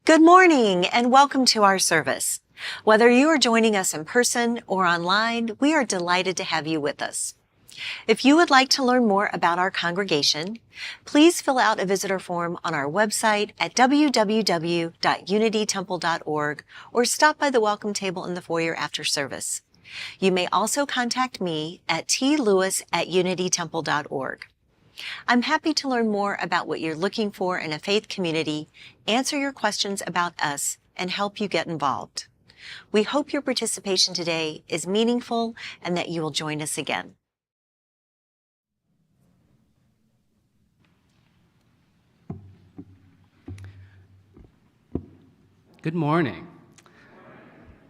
Good morning and welcome to our service. Whether you are joining us in person or online, we are delighted to have you with us. If you would like to learn more about our congregation, please fill out a visitor form on our website at www.unitytemple.org or stop by the welcome table in the foyer after service. You may also contact me at tlewis@unitytemple.org. I'm happy to learn more about what you're looking for in a faith community, answer your questions about us, and help you get involved. We hope your participation today is meaningful and that you will join us again. Good morning.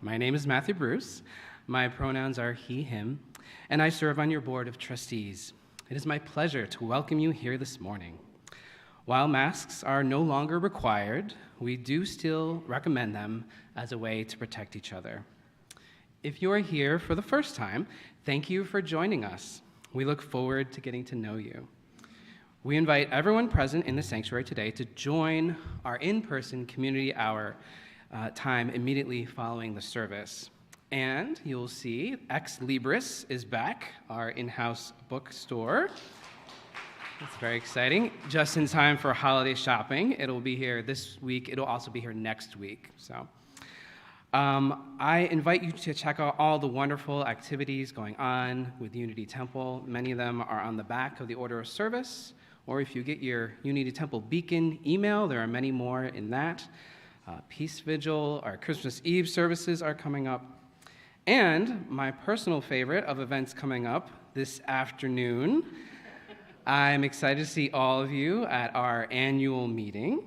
My name is Matthew Bruce. My pronouns are he, him, and I serve on your board of trustees. It is my pleasure to welcome you here this morning. While masks are no longer required, we do still recommend them as a way to protect each other. If you are here for the first time, thank you for joining us. We look forward to getting to know you. We invite everyone present in the sanctuary today to join our in-person community hour time immediately following the service. And you'll see Ex Libris is back, our in-house bookstore. It's very exciting. Just in time for holiday shopping. It'll be here this week. It'll also be here next week. So I invite you to check out all the wonderful activities going on with Unity Temple. Many of them are on the back of the order of service, or if you get your Unity Temple Beacon email, there are many more in that. Peace Vigil, our Christmas Eve services are coming up. And my personal favorite of events coming up this afternoon, I'm excited to see all of you at our annual meeting.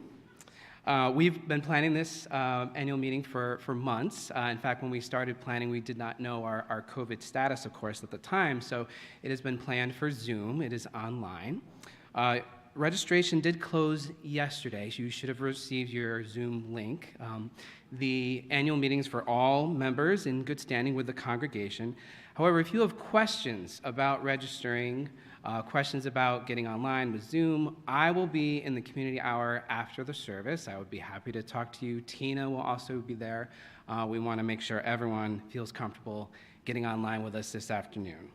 We've been planning this annual meeting for months. In fact, when we started planning, we did not know our COVID status, of course, at the time, so it has been planned for Zoom. It is online. Registration did close yesterday, so you should have received your Zoom link. The annual meetings for all members in good standing with the congregation. However, if you have questions about registering, questions about getting online with Zoom, I will be in the community hour after the service. I would be happy to talk to you. Tina will also be there. We want to make sure everyone feels comfortable getting online with us this afternoon.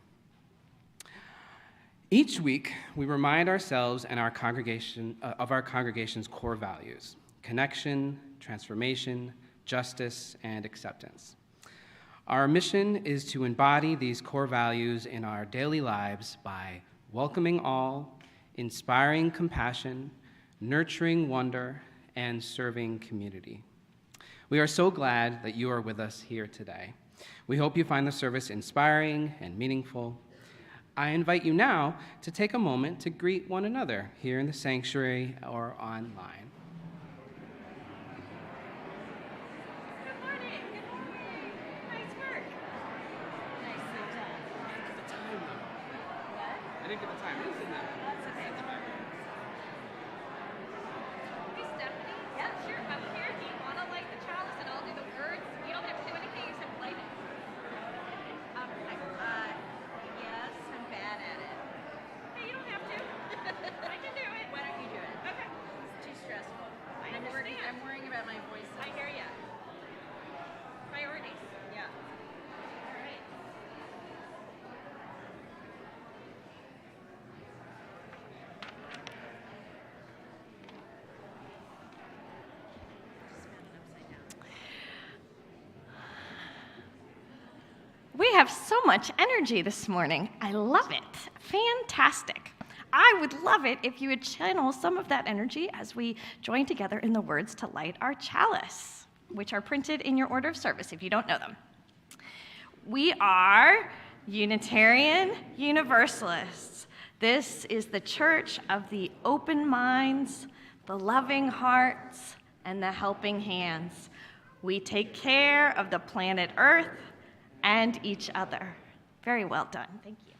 Each week, we remind ourselves and our congregation of our congregation's core values: connection, transformation, justice, and acceptance. Our mission is to embody these core values in our daily lives by welcoming all, inspiring compassion, nurturing wonder, and serving community. We are so glad that you are with us here today. We hope you find the service inspiring and meaningful. I invite you now to take a moment to greet one another here in the sanctuary or online. Good morning. Good morning. Nice work. Nicely done. I didn't get the time. What is in that? That's okay. Hey, Stephanie. Yeah, sure. Up here, do you want to light the chalice and I'll do the words? You don't have to do anything except light it. Yes, I'm bad at it. Hey, you don't have to. I can do it. Why don't you do it? Okay. It's too stressful. I'm worrying about my voice. I hear ya. Priorities. Yeah. All right. We have so much energy this morning. I love it. Fantastic. I would love it if you would channel some of that energy as we join together in the words to light our chalice, which are printed in your order of service if you don't know them. We are Unitarian Universalists. This is the church of the open minds, the loving hearts, and the helping hands. We take care of the planet Earth and each other. Very well done. Thank you.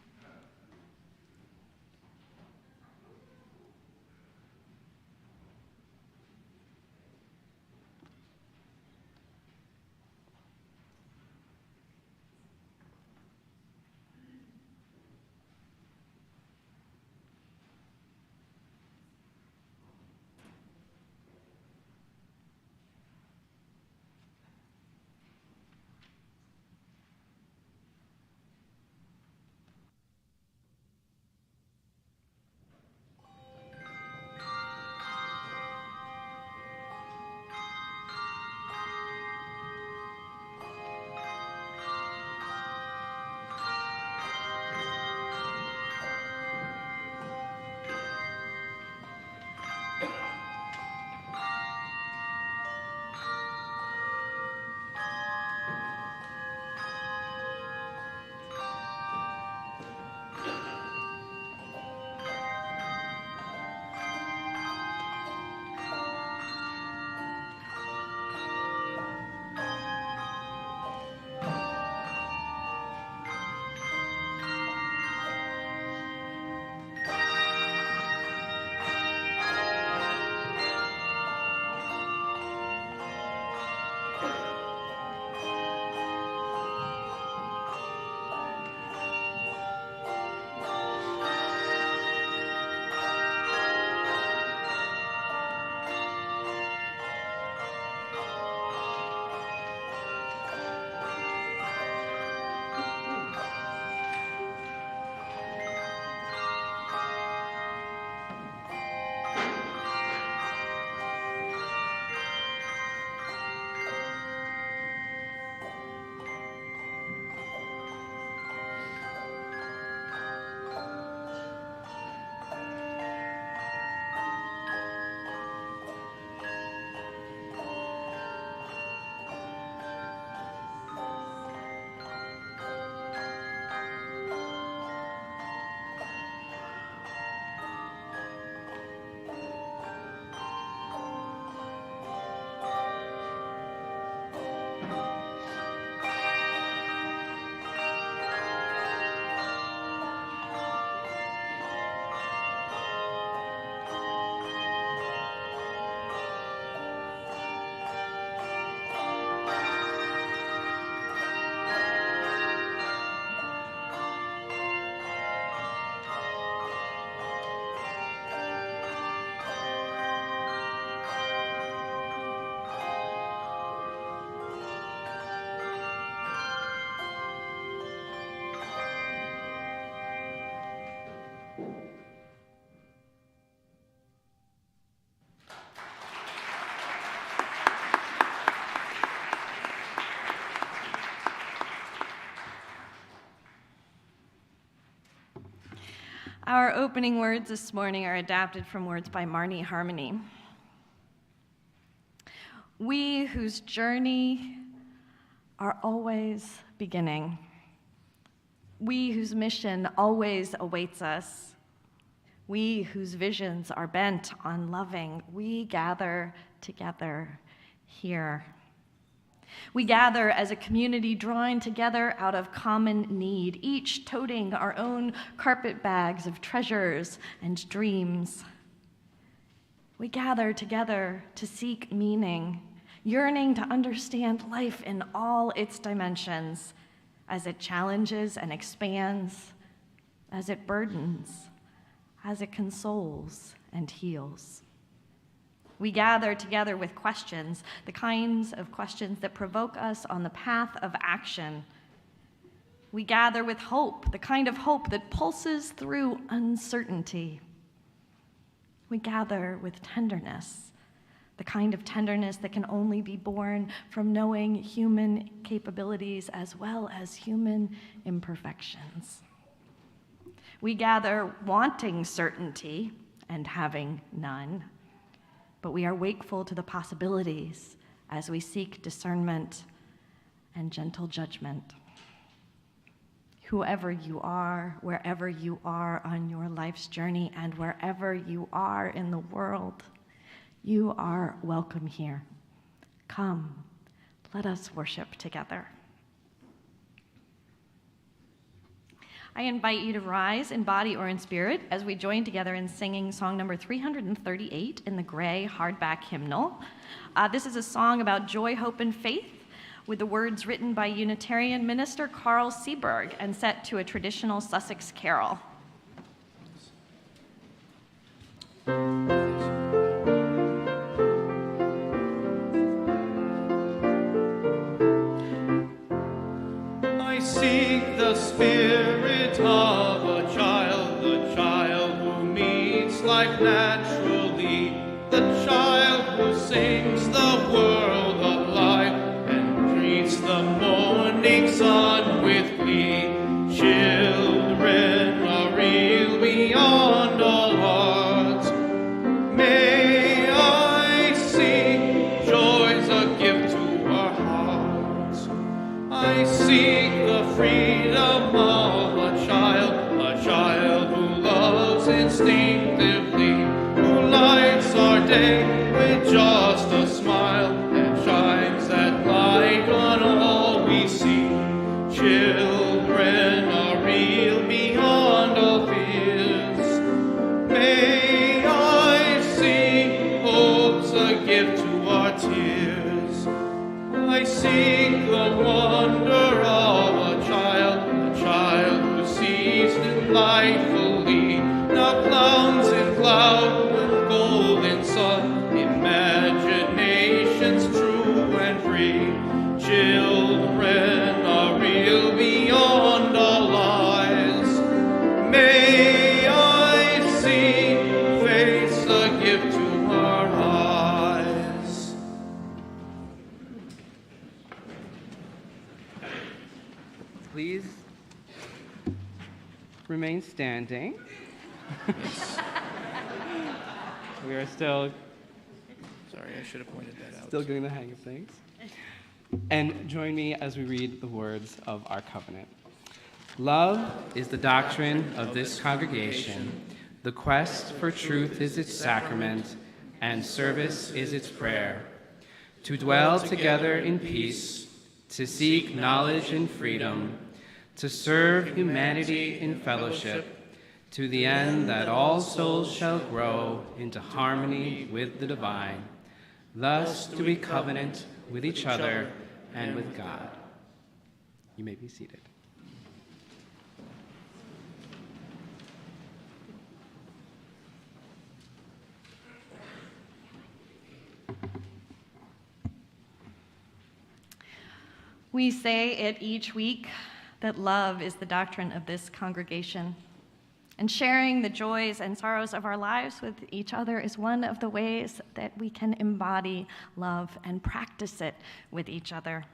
Our opening words this morning are adapted from words by Marnie Harmony. We whose journey are always beginning, we whose mission always awaits us, we whose visions are bent on loving, we gather together here. We gather as a community drawn together out of common need, each toting our own carpet bags of treasures and dreams. We gather together to seek meaning, yearning to understand life in all its dimensions, as it challenges and expands, as it burdens, as it consoles and heals. We gather together with questions, the kinds of questions that provoke us on the path of action. We gather with hope, the kind of hope that pulses through uncertainty. We gather with tenderness, the kind of tenderness that can only be born from knowing human capabilities as well as human imperfections. We gather wanting certainty and having none, but we are wakeful to the possibilities as we seek discernment and gentle judgment. Whoever you are, wherever you are on your life's journey, and wherever you are in the world, you are welcome here. Come, let us worship together. I invite you to rise in body or in spirit as we join together in singing song number 338 in the gray hardback hymnal. This is a song about joy, hope, and faith, with the words written by Unitarian minister Carl Seaberg and set to a traditional Sussex carol. I seek the spirit of a child, the child who meets life naturally, the child who sings the world alive and treats the morning sun with glee. Children are real beyond all odds. May I see joy's a gift to our hearts. I seek the freedom of a child who loves instinctively, who lights our day with just a smile and shines that light on all we see. Children are real beyond all fears. May I see hope's a gift to our tears. I seek the wonder of a child who sees delightfully, now clowns in cloud with golden sun, imaginations true and free. Children are real beyond all lies. May I see faith's a gift to our eyes. Please remain standing. We are still Sorry, I should have pointed that out. getting the hang of things. And join me as we read the words of our covenant. Love is the doctrine of this congregation. The quest for truth is its sacrament, and service is its prayer. To dwell together in peace, to seek knowledge and freedom, to serve humanity in fellowship, to the end that all souls shall grow into harmony with the divine. Thus do we covenant with each other and with God. You may be seated. We say it each week that love is the doctrine of this congregation. And sharing the joys and sorrows of our lives with each other is one of the ways that we can embody love and practice it with each other.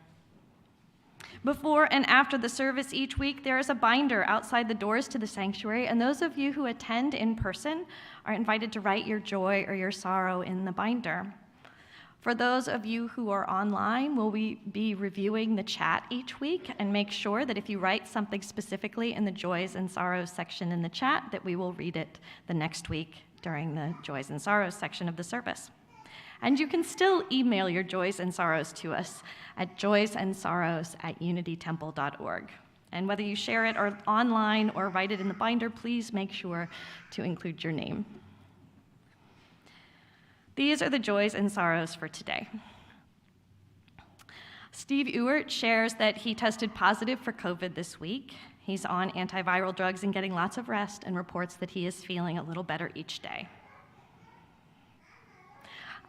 Before and after the service each week, there is a binder outside the doors to the sanctuary, and those of you who attend in person are invited to write your joy or your sorrow in the binder. For those of you who are online, we'll be reviewing the chat each week and make sure that if you write something specifically in the joys and sorrows section in the chat, that we will read it the next week during the joys and sorrows section of the service. And you can still email your joys and sorrows to us at joysandsorrows@unitytemple.org. And whether you share it or online or write it in the binder, please make sure to include your name. These are the joys and sorrows for today. Steve Ewert shares that he tested positive for COVID this week. He's on antiviral drugs and getting lots of rest, and reports that he is feeling a little better each day.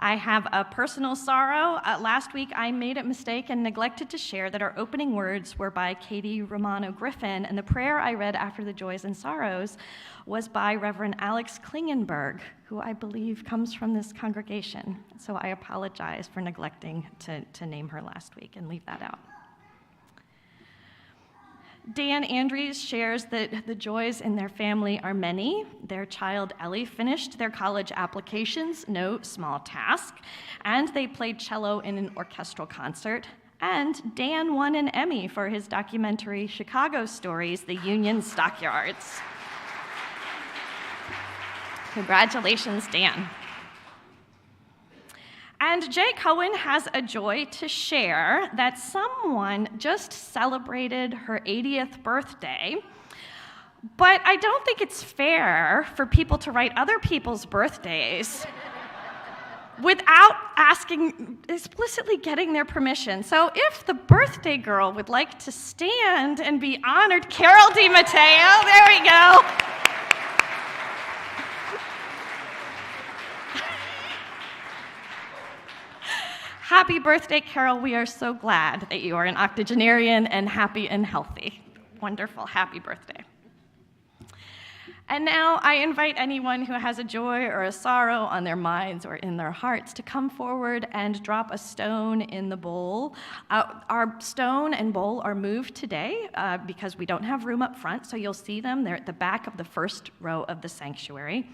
I have a personal sorrow. Last week, I made a mistake and neglected to share that our opening words were by Katie Romano Griffin, and the prayer I read after the joys and sorrows was by Reverend Alex Klingenberg, who I believe comes from this congregation. So I apologize for neglecting to name her last week and leave that out. Dan Andrews shares that the joys in their family are many. Their child Ellie finished their college applications, no small task, and they played cello in an orchestral concert. And Dan won an Emmy for his documentary Chicago Stories, The Union Stockyards. Congratulations, Dan. And Jay Cohen has a joy to share that someone just celebrated her 80th birthday, but I don't think it's fair for people to write other people's birthdays without explicitly getting their permission. So if the birthday girl would like to stand and be honored, Carol DiMatteo, there we go. Happy birthday, Carol. We are so glad that you are an octogenarian and happy and healthy. Wonderful. Happy birthday. And now I invite anyone who has a joy or a sorrow on their minds or in their hearts to come forward and drop a stone in the bowl. Our stone and bowl are moved today because we don't have room up front, so you'll see them. They're at the back of the first row of the sanctuary.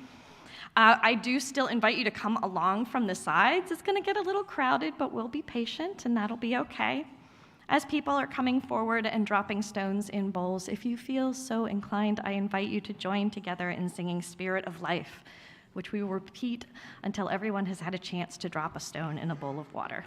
I do still invite you to come along from the sides. It's going to get a little crowded, but we'll be patient, and that'll be okay. As people are coming forward and dropping stones in bowls, if you feel so inclined, I invite you to join together in singing Spirit of Life, which we will repeat until everyone has had a chance to drop a stone in a bowl of water.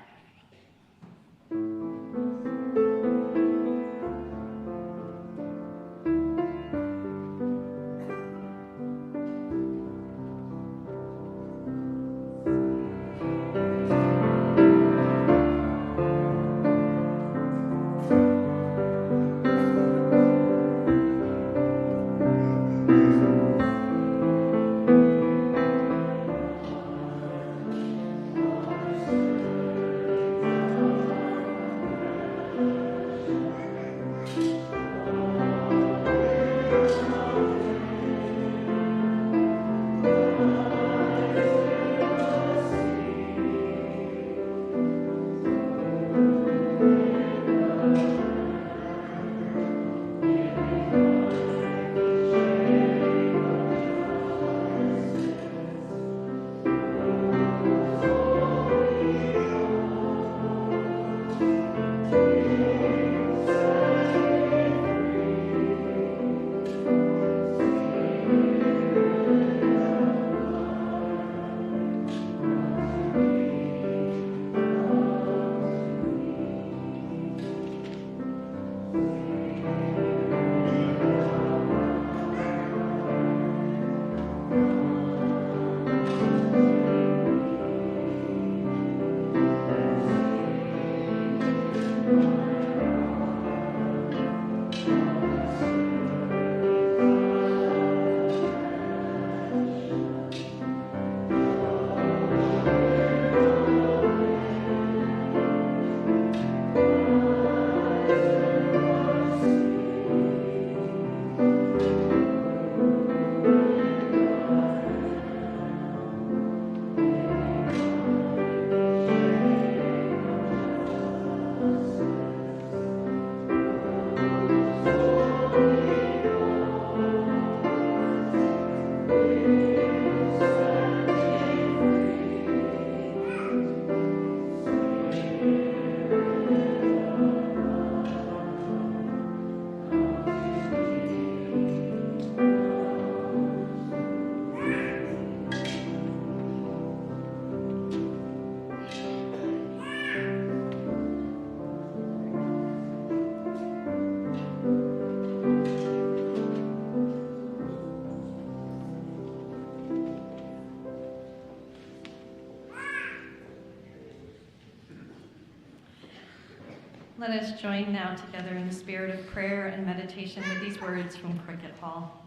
Let us join now together in the spirit of prayer and meditation with these words from Cricket Hall.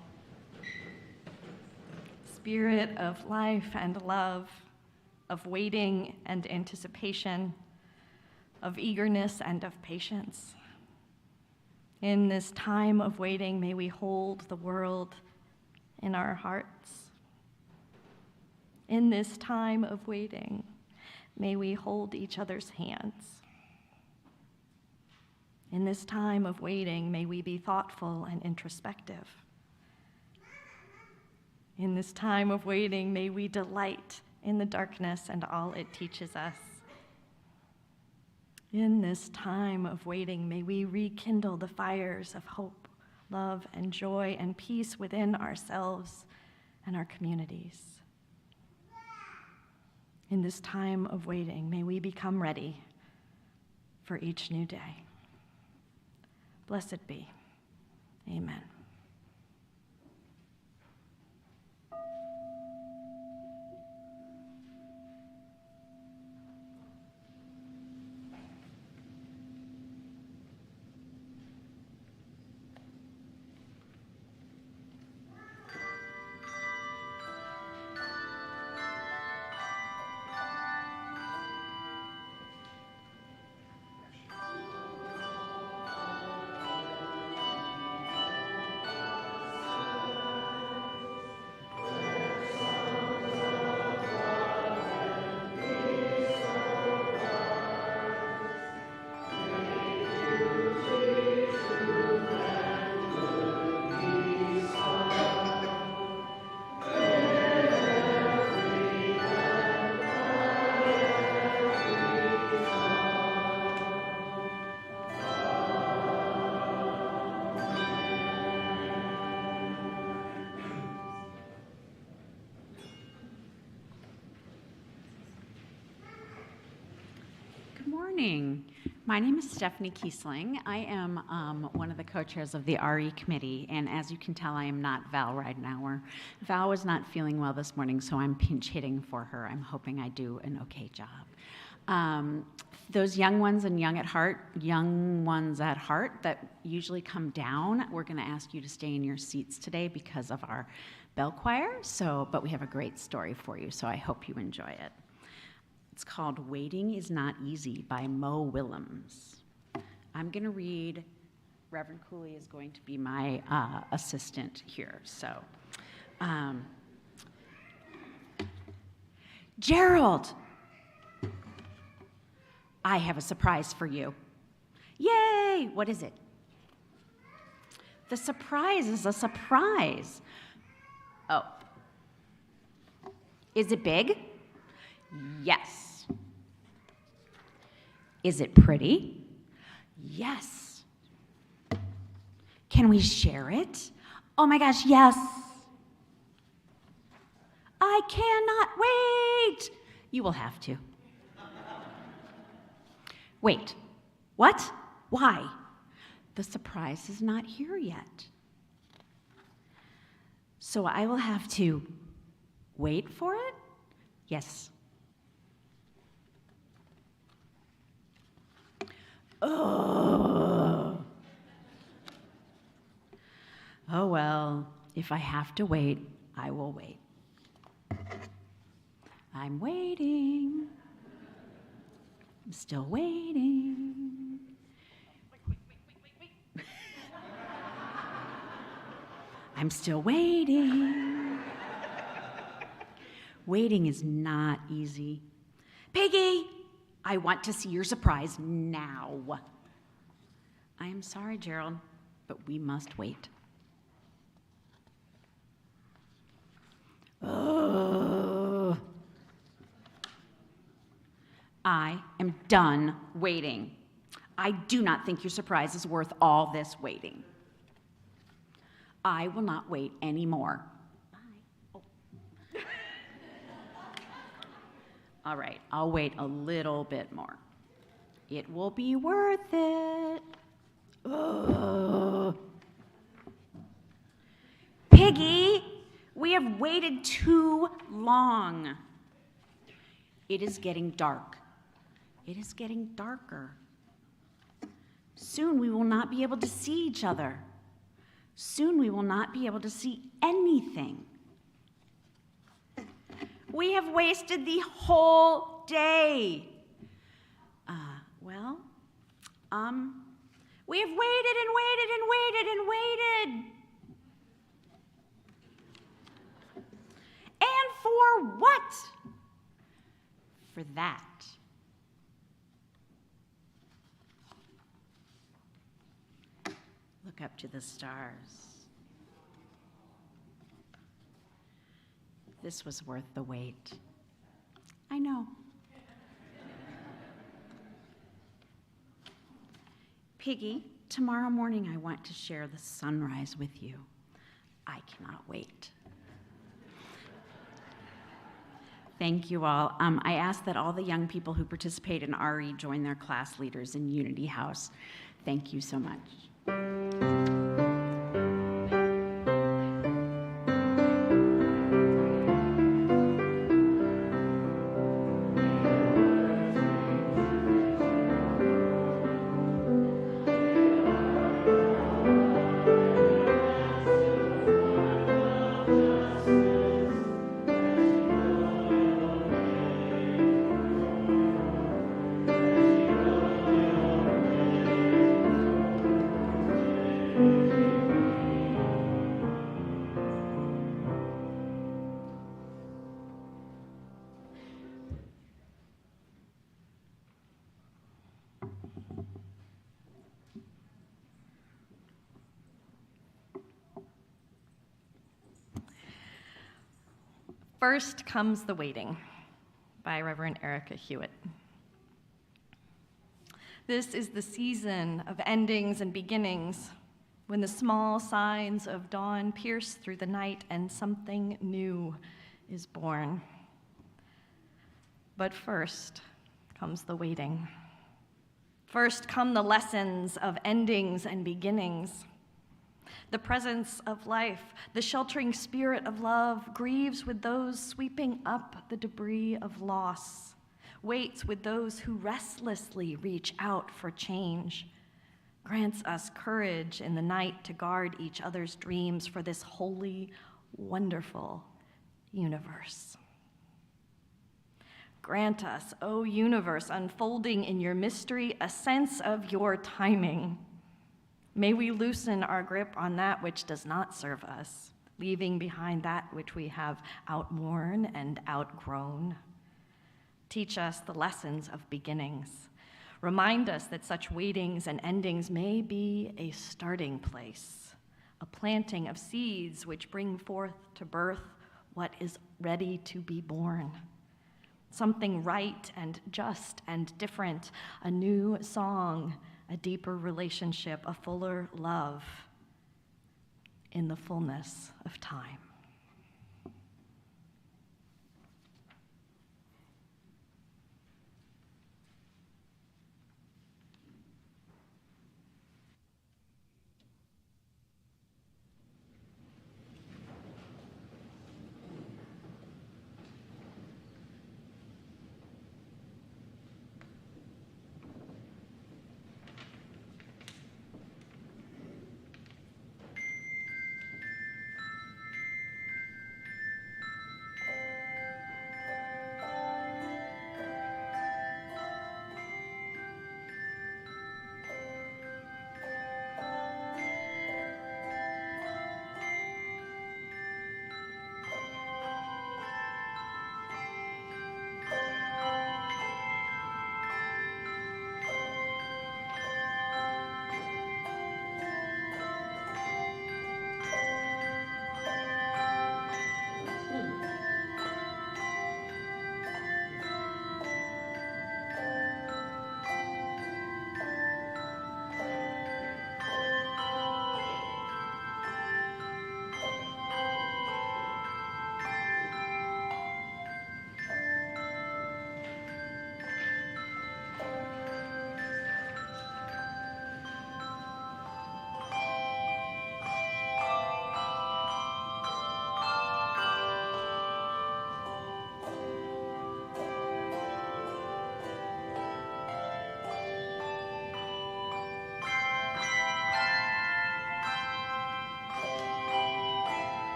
Spirit of life and love, of waiting and anticipation, of eagerness and of patience. In this time of waiting, may we hold the world in our hearts. In this time of waiting, may we hold each other's hands. In this time of waiting, may we be thoughtful and introspective. In this time of waiting, may we delight in the darkness and all it teaches us. In this time of waiting, may we rekindle the fires of hope, love, and joy and peace within ourselves and our communities. In this time of waiting, may we become ready for each new day. Blessed be. Amen. Morning. My name is Stephanie Kiesling. I am one of the co-chairs of the RE committee, and as you can tell, I am not Val Ridenauer. Val was not feeling well this morning, so I'm pinch hitting for her. I'm hoping I do an okay job. Those young ones and young ones at heart that usually come down, we're going to ask you to stay in your seats today because of our bell choir. But we have a great story for you, so I hope you enjoy it. It's called Waiting is Not Easy by Mo Willems. I'm going to read. Reverend Cooley is going to be my assistant here. Gerald, I have a surprise for you. Yay! What is it? The surprise is a surprise. Oh. Is it big? Yes. Is it pretty? Yes. Can we share it? Oh my gosh, yes. I cannot wait. You will have to. Wait, what? Why? The surprise is not here yet. So I will have to wait for it? Yes. Oh well, if I have to wait, I will wait. I'm waiting. I'm still waiting. Wait. I'm still waiting. Waiting is not easy. Peggy! I want to see your surprise now. I am sorry, Gerald, but we must wait. I am done waiting. I do not think your surprise is worth all this waiting. I will not wait anymore. Bye. Oh. All right, I'll wait a little bit more. It will be worth it. Ugh. Piggy, we have waited too long. It is getting dark. It is getting darker. Soon we will not be able to see each other. Soon we will not be able to see anything. We have wasted the whole day. We have waited and waited and waited and waited. And for what? For that. Look up to the stars. This was worth the wait. I know. Piggy, tomorrow morning I want to share the sunrise with you. I cannot wait. Thank you all. I ask that all the young people who participate in RE join their class leaders in Unity House. Thank you so much. First Comes the Waiting by Reverend Erica Hewitt. This is the season of endings and beginnings, when the small signs of dawn pierce through the night and something new is born. But first comes the waiting. First come the lessons of endings and beginnings. The presence of life, the sheltering spirit of love, grieves with those sweeping up the debris of loss, waits with those who restlessly reach out for change, grants us courage in the night to guard each other's dreams for this holy, wonderful universe. Grant us, O universe, unfolding in your mystery, a sense of your timing. May we loosen our grip on that which does not serve us, leaving behind that which we have outworn and outgrown. Teach us the lessons of beginnings. Remind us that such waitings and endings may be a starting place, a planting of seeds which bring forth to birth what is ready to be born. Something right and just and different, a new song, a deeper relationship, a fuller love in the fullness of time.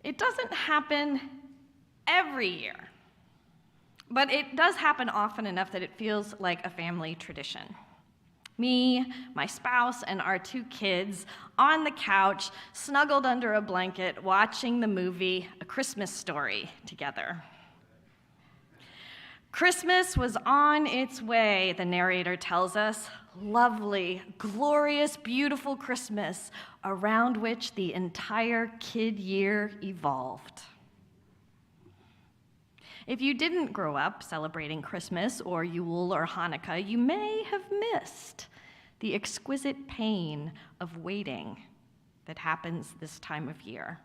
It doesn't happen every year, but it does happen often enough that it feels like a family tradition. Me, my spouse, and our 2 kids on the couch, snuggled under a blanket, watching the movie A Christmas Story together. Christmas was on its way, the narrator tells us. Lovely, glorious, beautiful Christmas, around which the entire kid year evolved. If you didn't grow up celebrating Christmas or Yule or Hanukkah, you may have missed the exquisite pain of waiting that happens this time of year.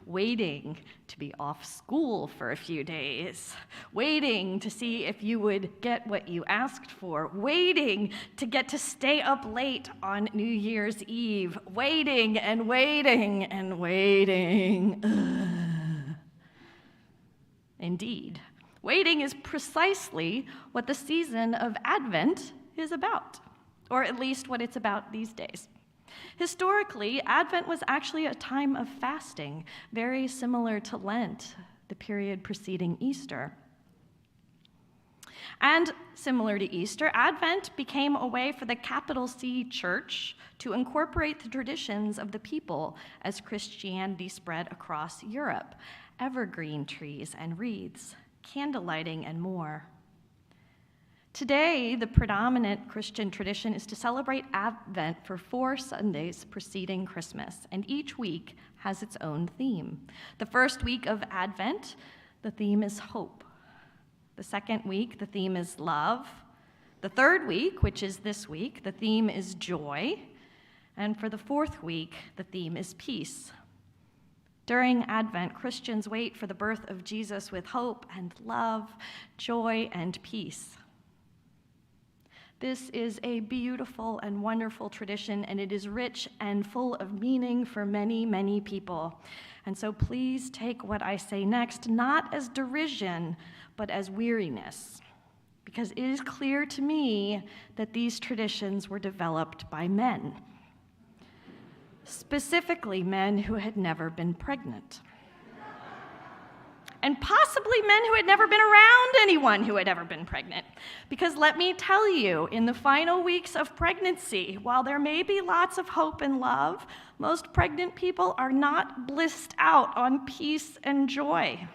Waiting to be off school for a few days. Waiting to see if you would get what you asked for. Waiting to get to stay up late on New Year's Eve. Waiting and waiting and waiting. Ugh. Indeed, waiting is precisely what the season of Advent is about, or at least what it's about these days. Historically, Advent was actually a time of fasting, very similar to Lent, the period preceding Easter. And similar to Easter, Advent became a way for the capital C church to incorporate the traditions of the people as Christianity spread across Europe: evergreen trees and wreaths, candlelighting, and more. Today, the predominant Christian tradition is to celebrate Advent for 4 Sundays preceding Christmas, and each week has its own theme. The first week of Advent, the theme is hope. The second week, the theme is love. The third week, which is this week, the theme is joy. And for the fourth week, the theme is peace. During Advent, Christians wait for the birth of Jesus with hope and love, joy and peace. This is a beautiful and wonderful tradition, and it is rich and full of meaning for many, many people. And so please take what I say next not as derision, but as weariness, because it is clear to me that these traditions were developed by men, specifically men who had never been pregnant. And possibly men who had never been around anyone who had ever been pregnant. Because let me tell you, in the final weeks of pregnancy, while there may be lots of hope and love, most pregnant people are not blissed out on peace and joy.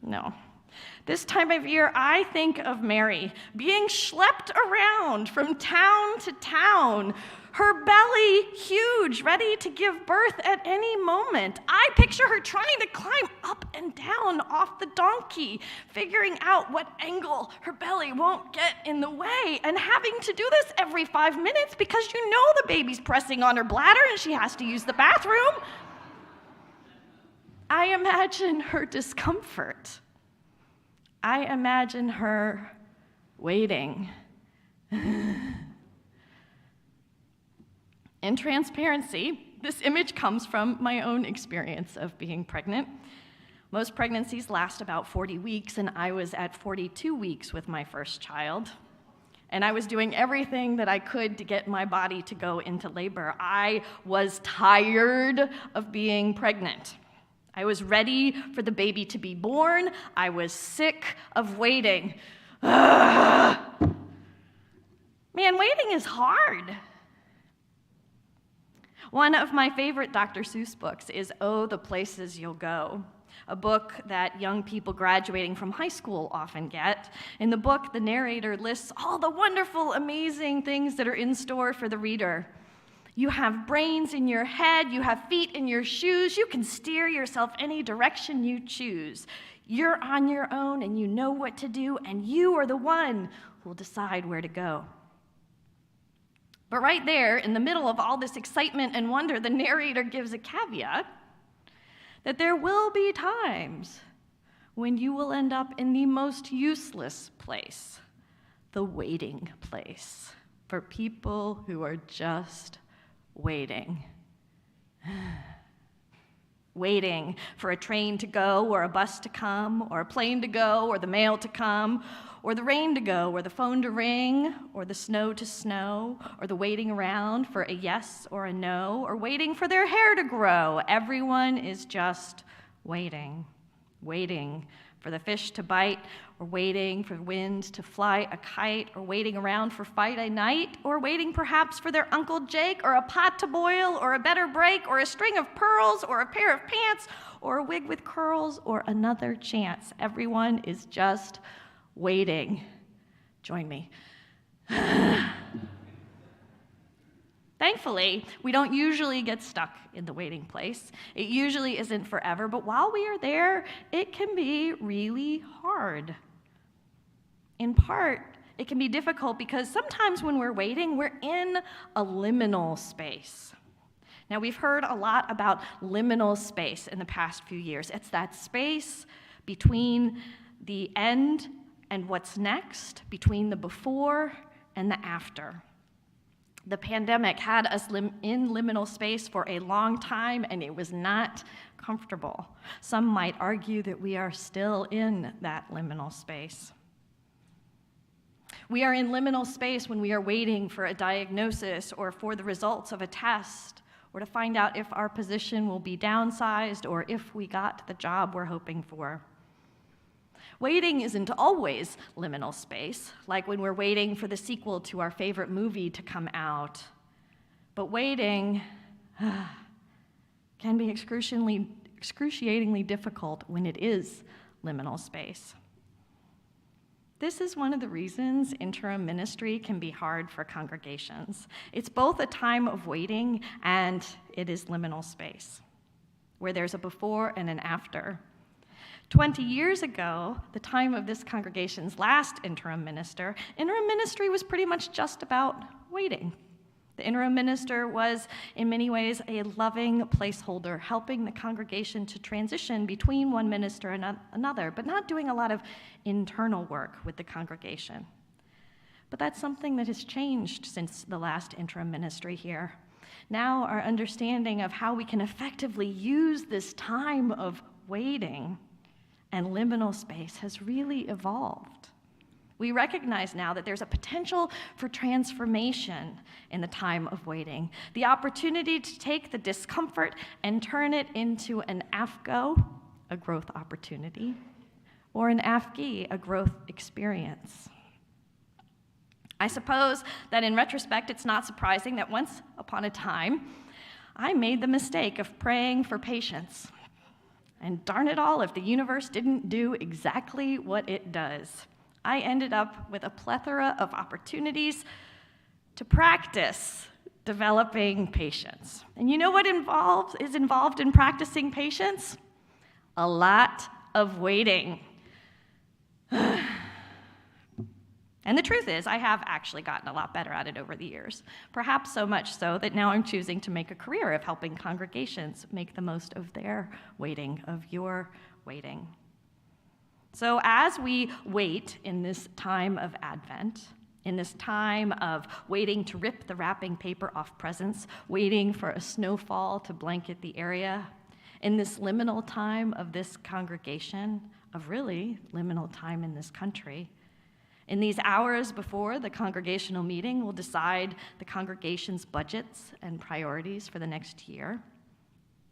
No. This time of year, I think of Mary being schlepped around from town to town, her belly huge, ready to give birth at any moment. I picture her trying to climb up and down off the donkey, figuring out what angle her belly won't get in the way, and having to do this every 5 minutes because you know the baby's pressing on her bladder and she has to use the bathroom. I imagine her discomfort. I imagine her waiting. In transparency, this image comes from my own experience of being pregnant. Most pregnancies last about 40 weeks, and I was at 42 weeks with my first child. And I was doing everything that I could to get my body to go into labor. I was tired of being pregnant. I was ready for the baby to be born. I was sick of waiting. Ugh. Man, waiting is hard. One of my favorite Dr. Seuss books is Oh, the Places You'll Go, a book that young people graduating from high school often get. In the book, the narrator lists all the wonderful, amazing things that are in store for the reader. You have brains in your head, you have feet in your shoes, you can steer yourself any direction you choose. You're on your own and you know what to do, and you are the one who will decide where to go. But right there, in the middle of all this excitement and wonder, the narrator gives a caveat that there will be times when you will end up in the most useless place, the waiting place, for people who are just waiting. waiting for a train to go or a bus to come or a plane to go or the mail to come or the rain to go or the phone to ring or the snow to snow or the waiting around for a yes or a no or waiting for their hair to grow. Everyone is just waiting, waiting for the fish to bite, or waiting for wind to fly a kite, or waiting around for Friday night, or waiting perhaps for their Uncle Jake, or a pot to boil, or a better break, or a string of pearls, or a pair of pants, or a wig with curls, or another chance. Everyone is just waiting. Join me. Thankfully, we don't usually get stuck in the waiting place. It usually isn't forever, but while we are there, it can be really hard. In part, it can be difficult because sometimes when we're waiting, we're in a liminal space. Now, we've heard a lot about liminal space in the past few years. It's that space between the end and what's next, between the before and the after. The pandemic had us in liminal space for a long time, and it was not comfortable. Some might argue that we are still in that liminal space. We are in liminal space when we are waiting for a diagnosis or for the results of a test, or to find out if our position will be downsized or if we got the job we're hoping for. Waiting isn't always liminal space, like when we're waiting for the sequel to our favorite movie to come out. But waiting can be excruciatingly difficult when it is liminal space. This is one of the reasons interim ministry can be hard for congregations. It's both a time of waiting and it is liminal space, where there's a before and an after. 20 years ago, the time of this congregation's last interim ministry was pretty much just about waiting. The interim minister was, in many ways, a loving placeholder, helping the congregation to transition between one minister and another, but not doing a lot of internal work with the congregation. But that's something that has changed since the last interim ministry here. Now our understanding of how we can effectively use this time of waiting and liminal space has really evolved. We recognize now that there's a potential for transformation in the time of waiting, the opportunity to take the discomfort and turn it into an AFGO, a growth opportunity, or an AFGI, a growth experience. I suppose that in retrospect, it's not surprising that once upon a time, I made the mistake of praying for patience. And darn it all, if the universe didn't do exactly what it does. I ended up with a plethora of opportunities to practice developing patience. And you know what is involved in practicing patience? A lot of waiting. And the truth is, I have actually gotten a lot better at it over the years, perhaps so much so that now I'm choosing to make a career of helping congregations make the most of their waiting, of your waiting. So as we wait in this time of Advent, in this time of waiting to rip the wrapping paper off presents, waiting for a snowfall to blanket the area, in this liminal time of this congregation, of really liminal time in this country, in these hours before the congregational meeting will decide the congregation's budgets and priorities for the next year.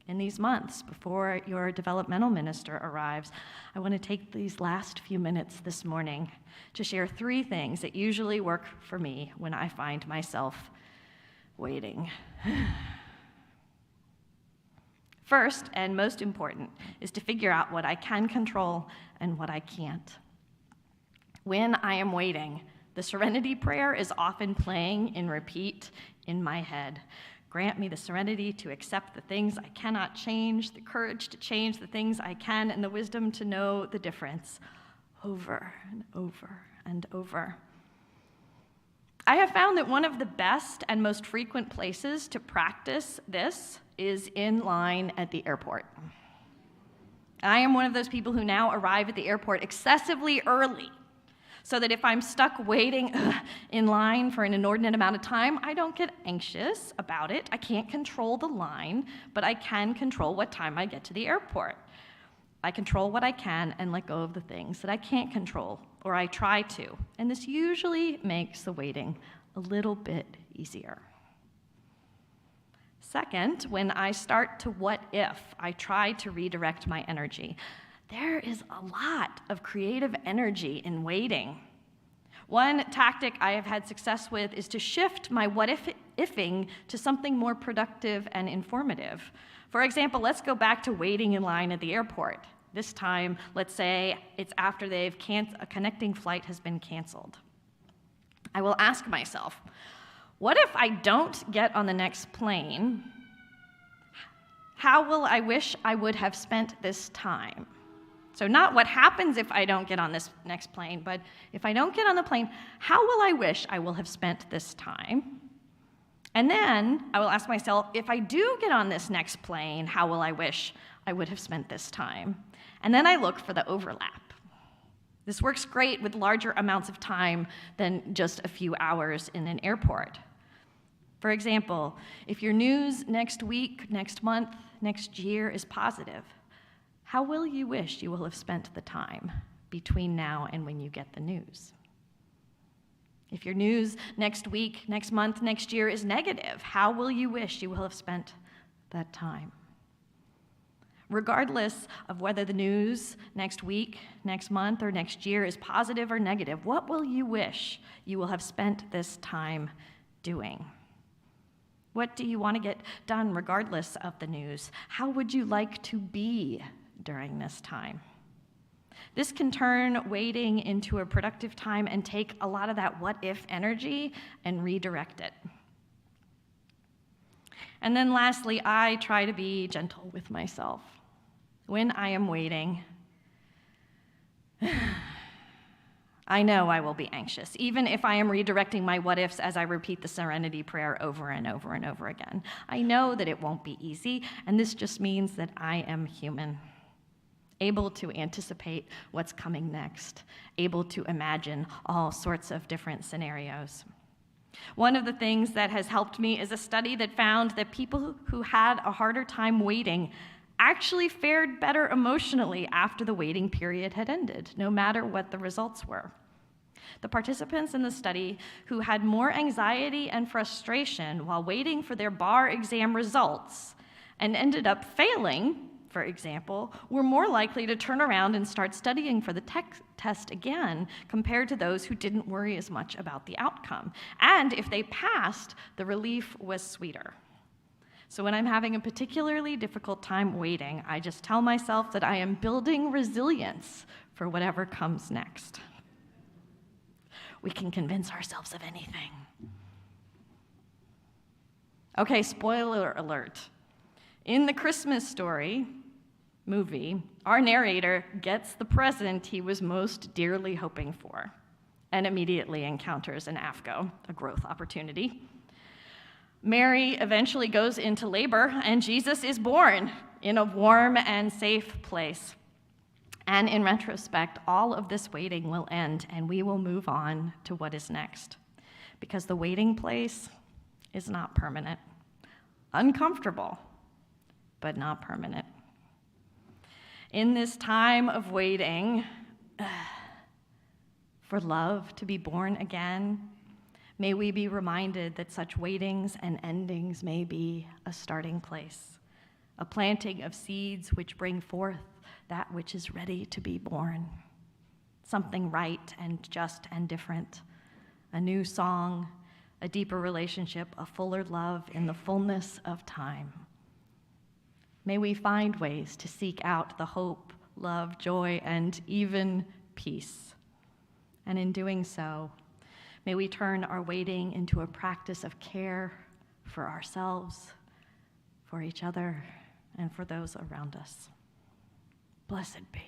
In these months before your developmental minister arrives, I want to take these last few minutes this morning to share 3 things that usually work for me when I find myself waiting. First, and most important, is to figure out what I can control and what I can't. When I am waiting, the Serenity Prayer is often playing in repeat in my head. Grant me the serenity to accept the things I cannot change, the courage to change the things I can, and the wisdom to know the difference, over and over and over. I have found that one of the best and most frequent places to practice this is in line at the airport. I am one of those people who now arrive at the airport excessively early, so that if I'm stuck waiting in line for an inordinate amount of time, I don't get anxious about it. I can't control the line, but I can control what time I get to the airport. I control what I can and let go of the things that I can't control, or I try to. And this usually makes the waiting a little bit easier. Second, when I start to what if, I try to redirect my energy. There is a lot of creative energy in waiting. One tactic I have had success with is to shift my what ifing to something more productive and informative. For example, let's go back to waiting in line at the airport. This time, let's say it's after a connecting flight has been canceled. I will ask myself, what if I don't get on the next plane? How will I wish I would have spent this time? So not what happens if I don't get on this next plane, but if I don't get on the plane, how will I wish I will have spent this time? And then I will ask myself, if I do get on this next plane, how will I wish I would have spent this time? And then I look for the overlap. This works great with larger amounts of time than just a few hours in an airport. For example, if your news next week, next month, next year is positive, how will you wish you will have spent the time between now and when you get the news? If your news next week, next month, next year is negative, how will you wish you will have spent that time? Regardless of whether the news next week, next month, or next year is positive or negative, what will you wish you will have spent this time doing? What do you want to get done regardless of the news? How would you like to be during this time? This can turn waiting into a productive time and take a lot of that what if energy and redirect it. And then lastly, I try to be gentle with myself. When I am waiting, I know I will be anxious, even if I am redirecting my what ifs as I repeat the serenity prayer over and over and over again. I know that it won't be easy, and this just means that I am human, able to anticipate what's coming next, able to imagine all sorts of different scenarios. One of the things that has helped me is a study that found that people who had a harder time waiting actually fared better emotionally after the waiting period had ended, no matter what the results were. The participants in the study who had more anxiety and frustration while waiting for their bar exam results and ended up failing, for example, were more likely to turn around and start studying for the test again compared to those who didn't worry as much about the outcome. And if they passed, the relief was sweeter. So when I'm having a particularly difficult time waiting, I just tell myself that I am building resilience for whatever comes next. We can convince ourselves of anything. Okay, spoiler alert. In the Christmas Story movie, our narrator gets the present he was most dearly hoping for and immediately encounters an AFCO, a growth opportunity. Mary eventually goes into labor, and Jesus is born in a warm and safe place. And in retrospect, all of this waiting will end, and we will move on to what is next. Because the waiting place is not permanent. Uncomfortable, but not permanent. In this time of waiting for love to be born again, may we be reminded that such waitings and endings may be a starting place, a planting of seeds which bring forth that which is ready to be born, something right and just and different, a new song, a deeper relationship, a fuller love in the fullness of time. May we find ways to seek out the hope, love, joy, and even peace. And in doing so, may we turn our waiting into a practice of care for ourselves, for each other, and for those around us. Blessed be.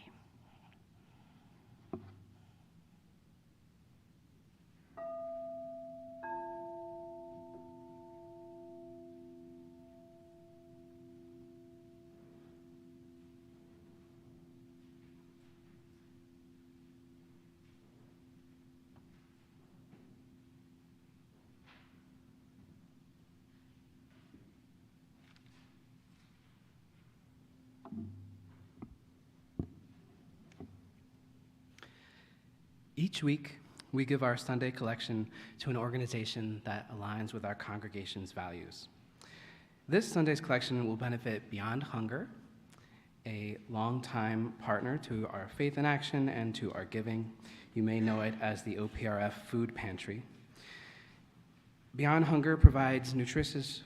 Each week, we give our Sunday collection to an organization that aligns with our congregation's values. This Sunday's collection will benefit Beyond Hunger, a longtime partner to our Faith in Action and to our giving. You may know it as the OPRF Food Pantry. Beyond Hunger provides nutritious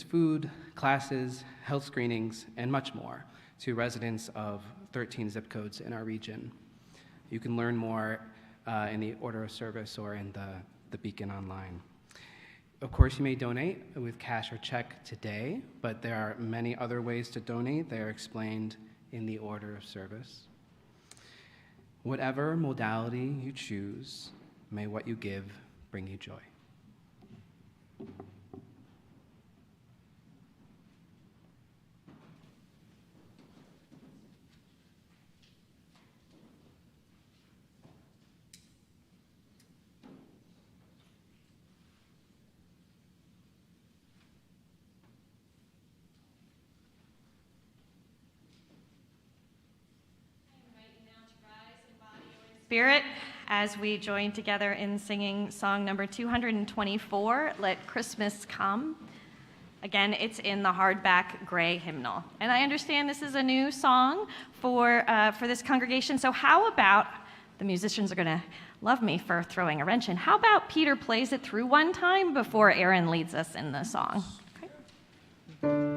food, classes, health screenings, and much more to residents of 13 zip codes in our region. You can learn more in the order of service or in the beacon online. Of course, you may donate with cash or check today, but there are many other ways to donate. They are explained in the order of service. Whatever modality you choose, may what you give bring you joy. Spirit, as we join together in singing song number 224, Let Christmas Come. Again, it's in the hardback gray hymnal. And I understand this is a new song for this congregation, so how about, the musicians are going to love me for throwing a wrench in, how about Peter plays it through one time before Aaron leads us in the song? Okay.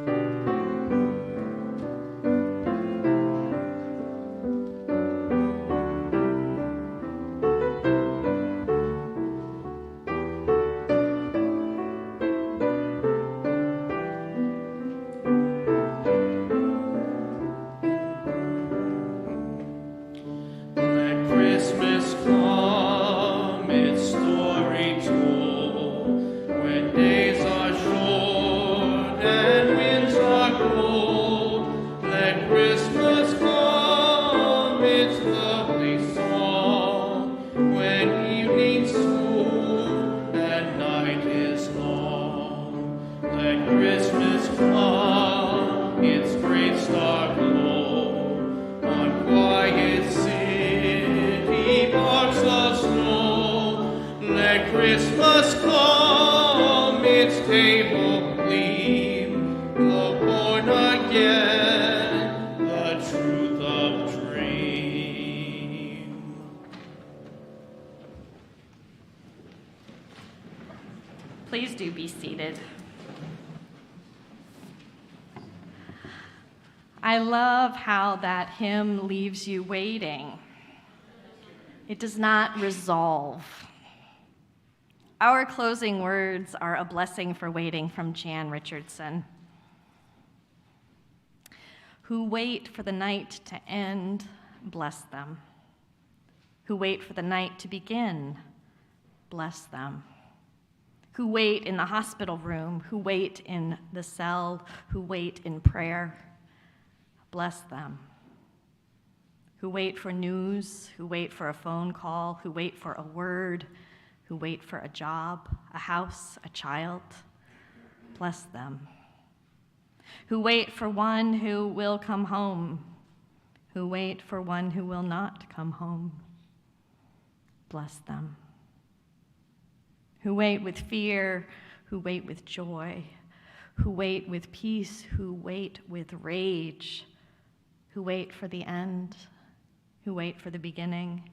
Christmas come, its table gleam, the born again, the truth of dream. Please do be seated. I love how that hymn leaves you waiting. It does not resolve. Our closing words are a blessing for waiting from Jan Richardson. Who wait for the night to end, bless them. Who wait for the night to begin, bless them. Who wait in the hospital room, who wait in the cell, who wait in prayer, bless them. Who wait for news, who wait for a phone call, who wait for a word, who wait for a job, a house, a child, bless them. Who wait for one who will come home, who wait for one who will not come home, bless them. Who wait with fear, who wait with joy, who wait with peace, who wait with rage, who wait for the end, who wait for the beginning,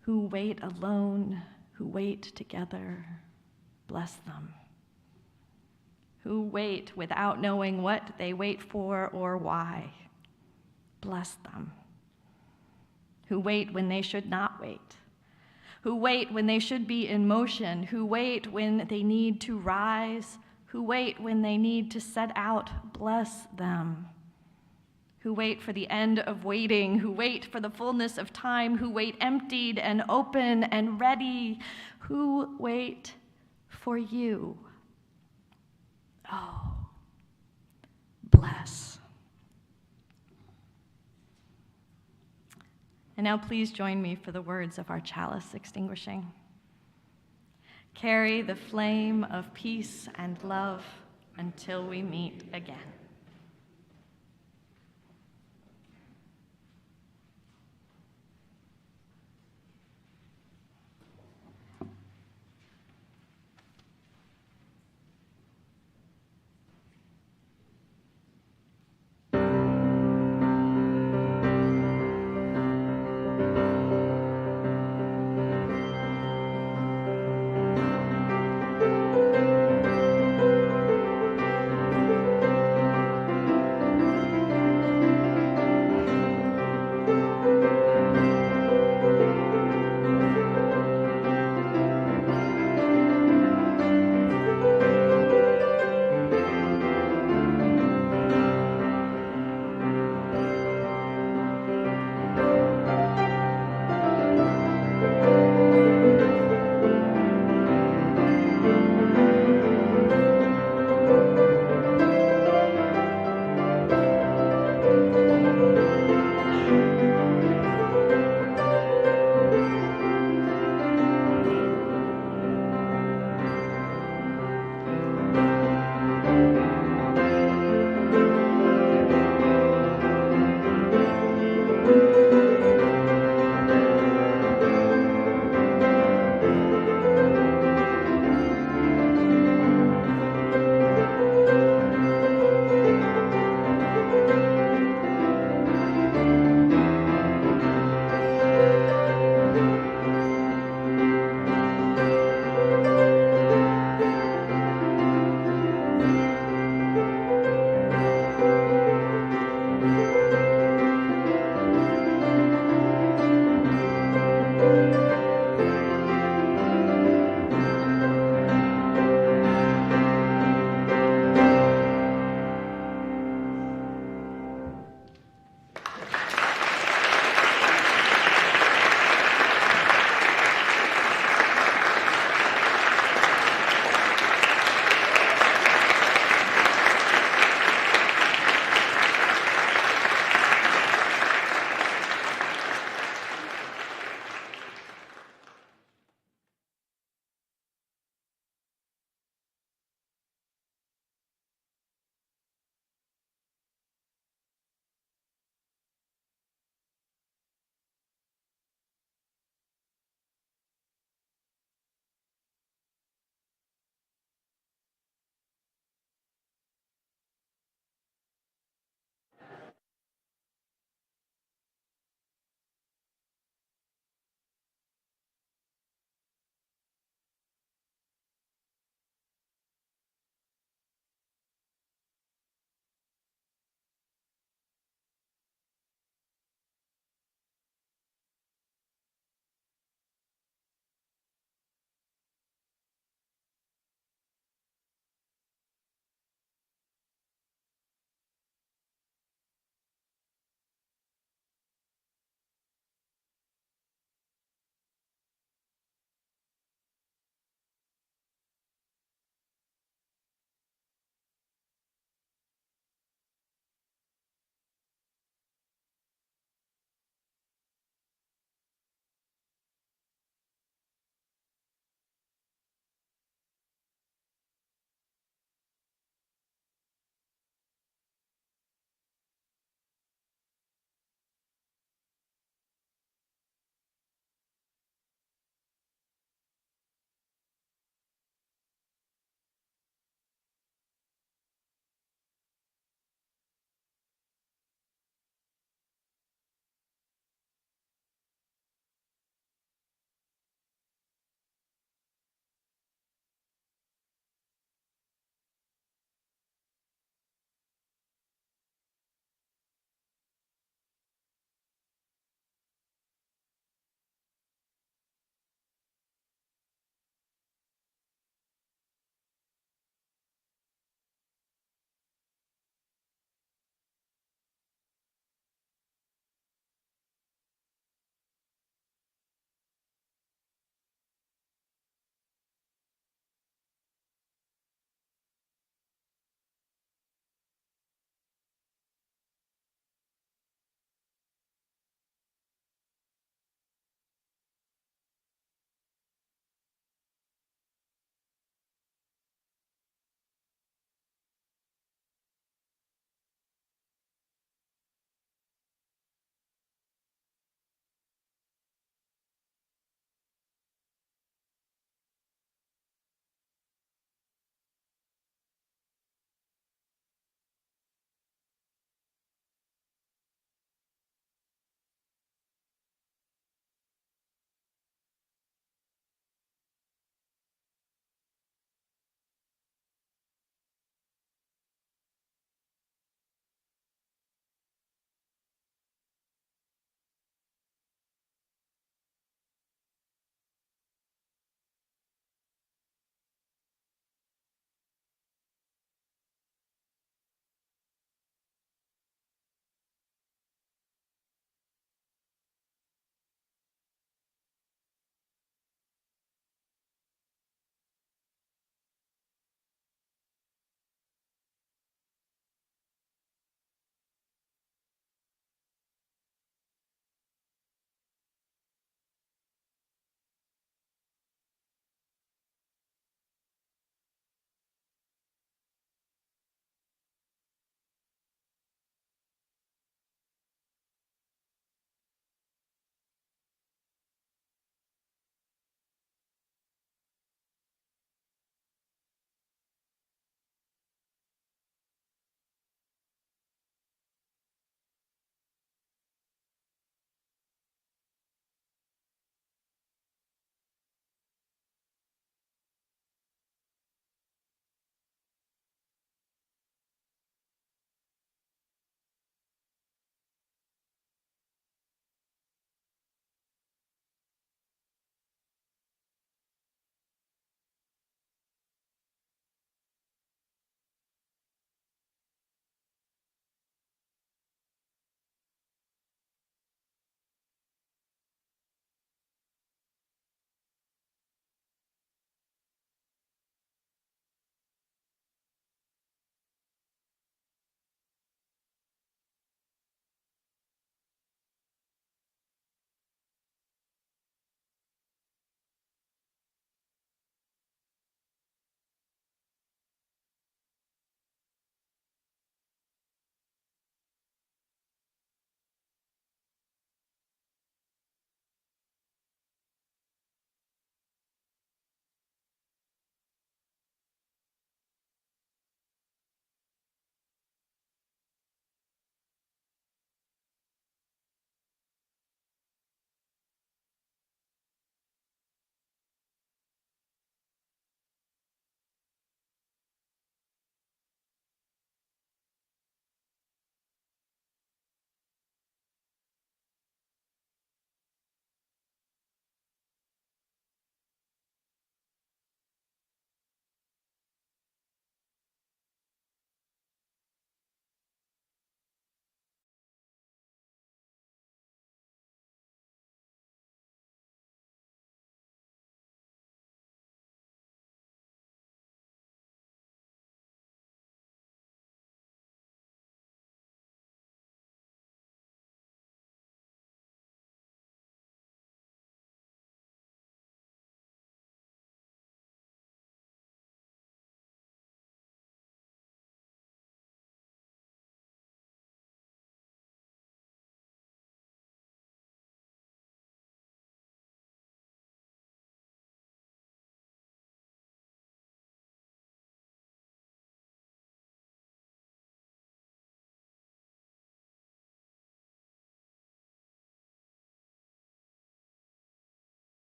who wait alone, who wait together, bless them. Who wait without knowing what they wait for or why, bless them. Who wait when they should not wait, who wait when they should be in motion, who wait when they need to rise, who wait when they need to set out, bless them. Who wait for the end of waiting, who wait for the fullness of time, who wait emptied and open and ready, who wait for you. Oh, bless. And now please join me for the words of our chalice extinguishing. Carry the flame of peace and love until we meet again.